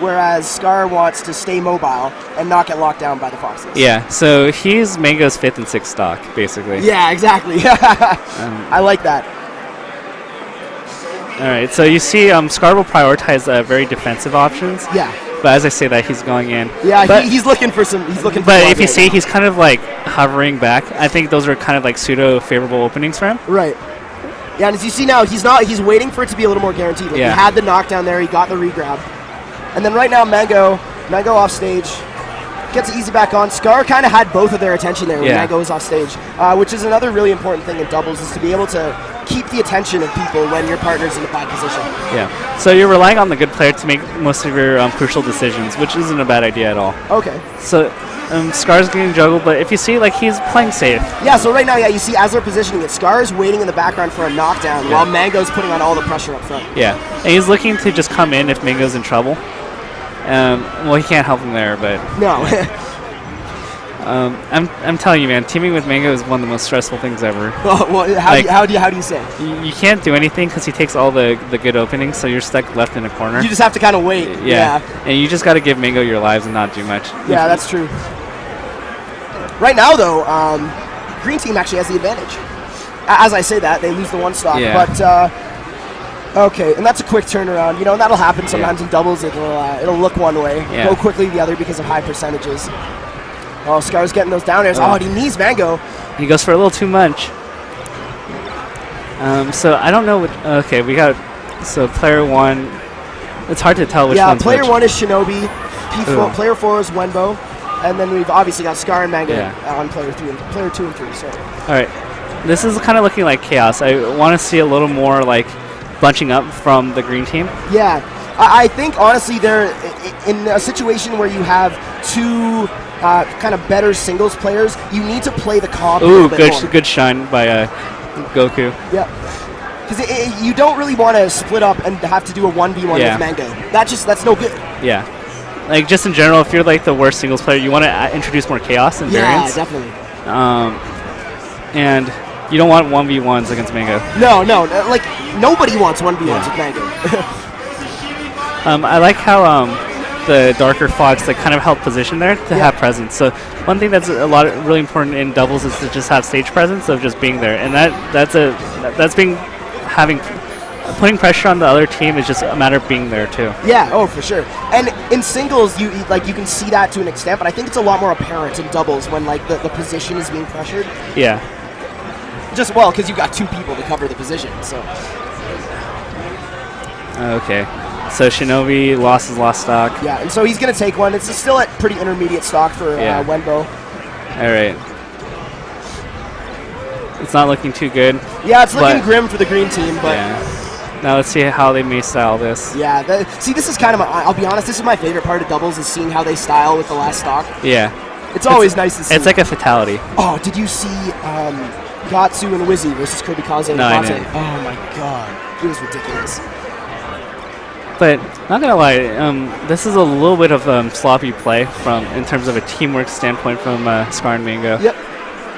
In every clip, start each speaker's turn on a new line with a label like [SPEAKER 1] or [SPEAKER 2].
[SPEAKER 1] whereas Scar wants to stay mobile and not get locked down by the Foxes.
[SPEAKER 2] Yeah, so he's MaNg0's 5th and 6th stock, basically.
[SPEAKER 1] Yeah, exactly. I like that.
[SPEAKER 2] All right, so you see Scar will prioritize very defensive options.
[SPEAKER 1] Yeah.
[SPEAKER 2] But as I say that, he's going in.
[SPEAKER 1] Yeah, he's looking for some. He's looking for.
[SPEAKER 2] But if you see, he's kind of like hovering back. I think those are kind of like pseudo favorable openings for him.
[SPEAKER 1] Right. Yeah, and as you see now, he's not. He's waiting for it to be a little more guaranteed. Like, he had the knockdown there. He got the regrab, and then right now MaNg0 off stage, gets easy back on. Scar kind of had both of their attention there when MaNg0 was off stage, which is another really important thing in doubles, is to be able to keep the attention of people when your partner's in a bad position.
[SPEAKER 2] Yeah. So you're relying on the good player to make most of your crucial decisions, which isn't a bad idea at all.
[SPEAKER 1] Okay.
[SPEAKER 2] So Scar's getting juggled, but if you see, like, he's playing safe.
[SPEAKER 1] Yeah, so right now, you see as they're positioning it, Scar's waiting in the background for a knockdown while MaNg0's putting on all the pressure up front.
[SPEAKER 2] Yeah. And he's looking to just come in if MaNg0's in trouble. Well, he can't help him there, but...
[SPEAKER 1] No.
[SPEAKER 2] I'm telling you, man, teaming with MaNg0 is one of the most stressful things ever.
[SPEAKER 1] Well, how do you say?
[SPEAKER 2] You can't do anything because he takes all the good openings, so you're stuck left in a corner.
[SPEAKER 1] You just have to kind of wait.
[SPEAKER 2] Yeah. And you just got to give MaNg0 your lives and not do much.
[SPEAKER 1] Yeah, that's true. Right now, though, green team actually has the advantage. As I say that, they lose the one stock, but okay, and that's a quick turnaround. You know, and that'll happen sometimes in doubles. It'll look one way, go quickly the other because of high percentages. Oh, Scar's getting those down airs. Oh, and he knees MaNg0.
[SPEAKER 2] He goes for a little too much. So I don't know what... Okay, we got... So player 1... It's hard to tell which one's
[SPEAKER 1] player
[SPEAKER 2] which.
[SPEAKER 1] 1 is Shinobi. Player 4 is Wenbo. And then we've obviously got Scar and MaNg0 on player 2 and 3. Sorry. All
[SPEAKER 2] right. This is kind of looking like chaos. I want to see a little more, like, bunching up from the green team.
[SPEAKER 1] Yeah. I think, honestly, they're in a situation where you have two... kind of better singles players, you need to play the comp.
[SPEAKER 2] Ooh, good shine by Goku.
[SPEAKER 1] Yeah, because you don't really want to split up and have to do a 1v1 with MaNg0. That's no good.
[SPEAKER 2] Yeah, like just in general, if you're like the worst singles player, you want to introduce more chaos and variance.
[SPEAKER 1] Yeah, definitely.
[SPEAKER 2] And you don't want 1v1s against MaNg0.
[SPEAKER 1] No, like nobody wants 1v1s with MaNg0.
[SPEAKER 2] I like how the darker Fox that kind of help position there to have presence. So one thing that's really important in doubles is to just have stage presence of just being there, and putting pressure on the other team is just a matter of being there too. Yeah,
[SPEAKER 1] for sure. And in singles, you can see that to an extent, but I think it's a lot more apparent in doubles when like the position is being pressured.
[SPEAKER 2] Yeah.
[SPEAKER 1] Just because you got two people to cover the position. So.
[SPEAKER 2] Okay. So Shinobi lost his last stock.
[SPEAKER 1] Yeah, and so he's going to take one. It's still at pretty intermediate stock for Wenbo.
[SPEAKER 2] All right. It's not looking too good.
[SPEAKER 1] Yeah, it's looking grim for the green team, but...
[SPEAKER 2] Yeah. Now let's see how they may style this.
[SPEAKER 1] Yeah, see, this is kind of... I'll be honest, this is my favorite part of doubles, is seeing how they style with the last stock.
[SPEAKER 2] Yeah.
[SPEAKER 1] It's always nice to see.
[SPEAKER 2] It's like a fatality.
[SPEAKER 1] Oh, did you see Gatsu and Wizzy versus Kirby Kaze?
[SPEAKER 2] No, I didn't.
[SPEAKER 1] Oh, my God. It was ridiculous.
[SPEAKER 2] But not gonna lie, this is a little bit of sloppy play in terms of a teamwork standpoint from Scar and MaNg0.
[SPEAKER 1] Yep.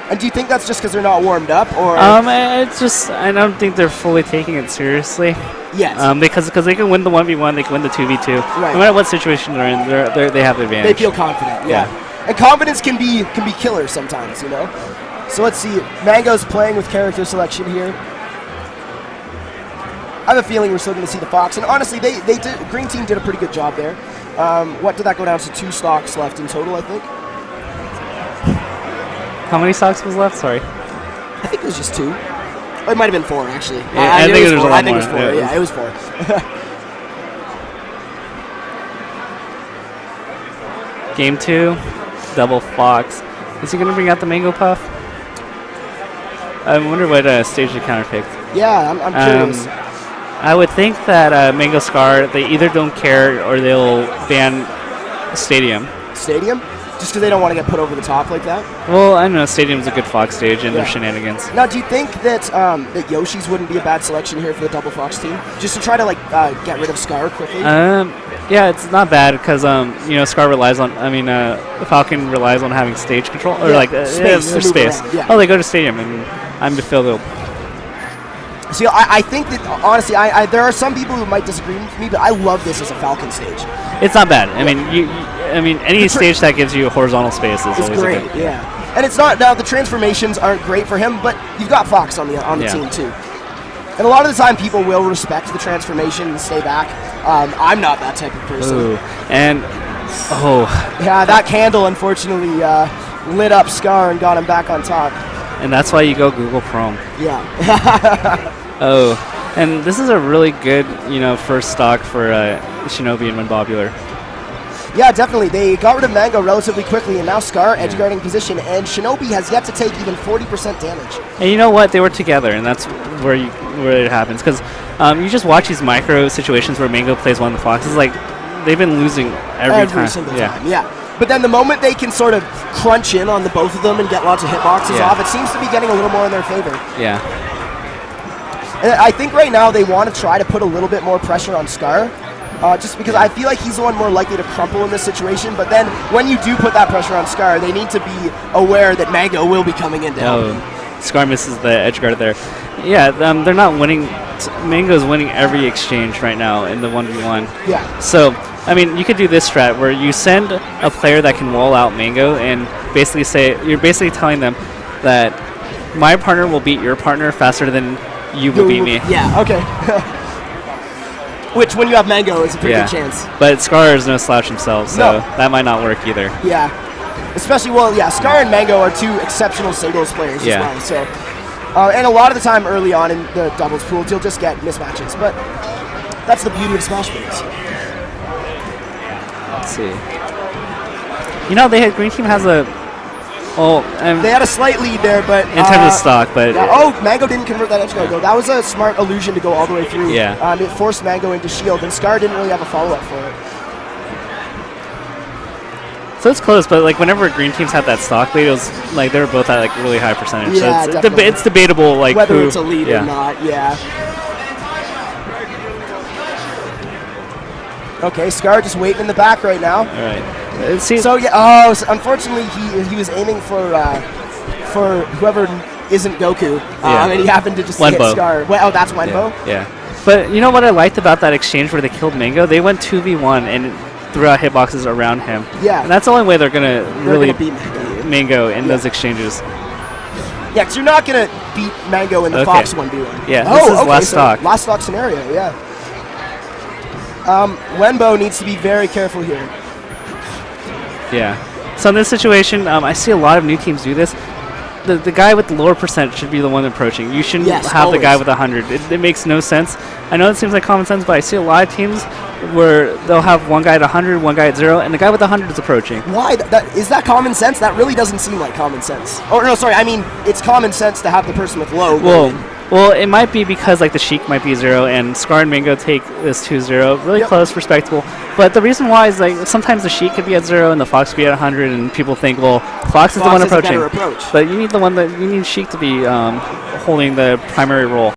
[SPEAKER 1] And do you think that's just because they're not warmed up, or?
[SPEAKER 2] It's just I don't think they're fully taking it seriously.
[SPEAKER 1] Yes.
[SPEAKER 2] Because they can win the 1v1, they can win the 2v2.
[SPEAKER 1] Right.
[SPEAKER 2] No matter what situation they're in, they have the advantage.
[SPEAKER 1] They feel confident. Yeah. And confidence can be killer sometimes, you know. So let's see. MaNg0's playing with character selection here. I have a feeling we're still going to see the Fox, and honestly, Green Team did a pretty good job there. What did that go down to? 2 stocks left in total, I think.
[SPEAKER 2] How many stocks was left? Sorry.
[SPEAKER 1] I think it was just 2. Or it might have been 4, actually.
[SPEAKER 2] Yeah, I think it was 4.
[SPEAKER 1] I think it was 4. Yeah, it was 4.
[SPEAKER 2] Game 2, double Fox. Is he going to bring out the MaNg0 Puff? I wonder what stage the counter picked.
[SPEAKER 1] Yeah, I'm curious.
[SPEAKER 2] I would think that MaNg0 Scar, they either don't care or they'll ban Stadium.
[SPEAKER 1] Stadium? Just because they don't want to get put over the top like that?
[SPEAKER 2] Well, I don't know. Stadium's a good Fox stage and their shenanigans.
[SPEAKER 1] Now, do you think that that Yoshi's wouldn't be a bad selection here for the double Fox team? Just to try to get rid of Scar quickly?
[SPEAKER 2] Yeah, it's not bad because Scar relies on. The Falcon relies on having stage control or space.
[SPEAKER 1] Yeah.
[SPEAKER 2] Oh, they go to Stadium and I'm defilled.
[SPEAKER 1] See, I think that, honestly, there are some people who might disagree with me, but I love this as a Falcon stage.
[SPEAKER 2] It's not bad. I mean, any stage that gives you horizontal space is always
[SPEAKER 1] great.
[SPEAKER 2] good.
[SPEAKER 1] Yeah, and it's not now the transformations aren't great for him, but you've got Fox on the team too. And a lot of the time, people will respect the transformation and stay back. I'm not that type of person.
[SPEAKER 2] Ooh. And
[SPEAKER 1] yeah, that candle unfortunately lit up Scar and got him back on top.
[SPEAKER 2] And that's why you go Google Chrome.
[SPEAKER 1] Yeah.
[SPEAKER 2] And this is a really good, first stock for Shinobi and Wenbobular.
[SPEAKER 1] Yeah, definitely. They got rid of MaNg0 relatively quickly, and now Scar edge guarding position, and Shinobi has yet to take even 40% damage.
[SPEAKER 2] And you know what? They were together, and that's where it happens. Because you just watch these micro situations where MaNg0 plays one of the Foxes, like they've been losing every
[SPEAKER 1] single time. Yeah. But then the moment they can sort of crunch in on the both of them and get lots of hitboxes off, it seems to be getting a little more in their favor.
[SPEAKER 2] Yeah.
[SPEAKER 1] And I think right now they want to try to put a little bit more pressure on Scar, just because I feel like he's the one more likely to crumple in this situation. But then when you do put that pressure on Scar, they need to be aware that MaNg0 will be coming in to help him.
[SPEAKER 2] Scar misses the edge guard there. Yeah, they're not winning. MaNg0's winning every exchange right now in the 1v1.
[SPEAKER 1] Yeah.
[SPEAKER 2] So, I mean, you could do this strat where you send a player that can wall out MaNg0 and basically you're basically telling them that my partner will beat your partner faster than you will beat me.
[SPEAKER 1] Yeah, okay. Which, when you have MaNg0, is a pretty good chance.
[SPEAKER 2] But Scar is no slouch himself, so that might not work either.
[SPEAKER 1] Yeah. Especially, Scar and MaNg0 are two exceptional singles players as well. So, and a lot of the time early on in the doubles pool, you'll just get mismatches. But that's the beauty of Smash Bros.
[SPEAKER 2] Let's see. Green Team has a...
[SPEAKER 1] they had a slight lead there, but...
[SPEAKER 2] in terms of stock, but...
[SPEAKER 1] MaNg0 didn't convert that edge guard, though. That was a smart illusion to go all the way through.
[SPEAKER 2] Yeah.
[SPEAKER 1] It forced MaNg0 into shield, and Scar didn't really have a follow-up for it.
[SPEAKER 2] So it's close, but whenever Green Teams had that stock lead, it was they were both at really high percentage.
[SPEAKER 1] Yeah,
[SPEAKER 2] so it's debatable
[SPEAKER 1] whether it's a lead or not. Yeah. Okay, Scar just waiting in the back right now.
[SPEAKER 2] All right.
[SPEAKER 1] So unfortunately he was aiming for whoever isn't Goku, and he happened to just hit Scar. That's Wenbo.
[SPEAKER 2] Yeah. But you know what I liked about that exchange where they killed MaNg0? They went 2v1 and threw out hitboxes around him. Yeah. And that's the only way they're gonna really beat MaNg0 in those exchanges.
[SPEAKER 1] Yeah, because you're not gonna beat MaNg0 in the Fox 1v1.
[SPEAKER 2] Yeah. This is last stock.
[SPEAKER 1] Last stock scenario. Yeah. Wenbo needs to be very careful here.
[SPEAKER 2] Yeah. So in this situation, I see a lot of new teams do this. The guy with the lower percent should be the one approaching. You shouldn't have the guy with 100. It makes no sense. I know it seems like common sense, but I see a lot of teams where they'll have one guy at 100, one guy at 0, and the guy with 100 is approaching.
[SPEAKER 1] Why? Is that common sense? That really doesn't seem like common sense. Oh, no, sorry. I mean, it's common sense to have the person with low.
[SPEAKER 2] Well, it might be because the Sheik might be 0 and Scar and MaNg0 take this 2-0. Really close, respectable. But the reason why is sometimes the Sheik could be at 0 and the Fox could be at 100, and people think, well, Fox is the one approaching.
[SPEAKER 1] A better approach.
[SPEAKER 2] But you need Sheik to be holding the primary role.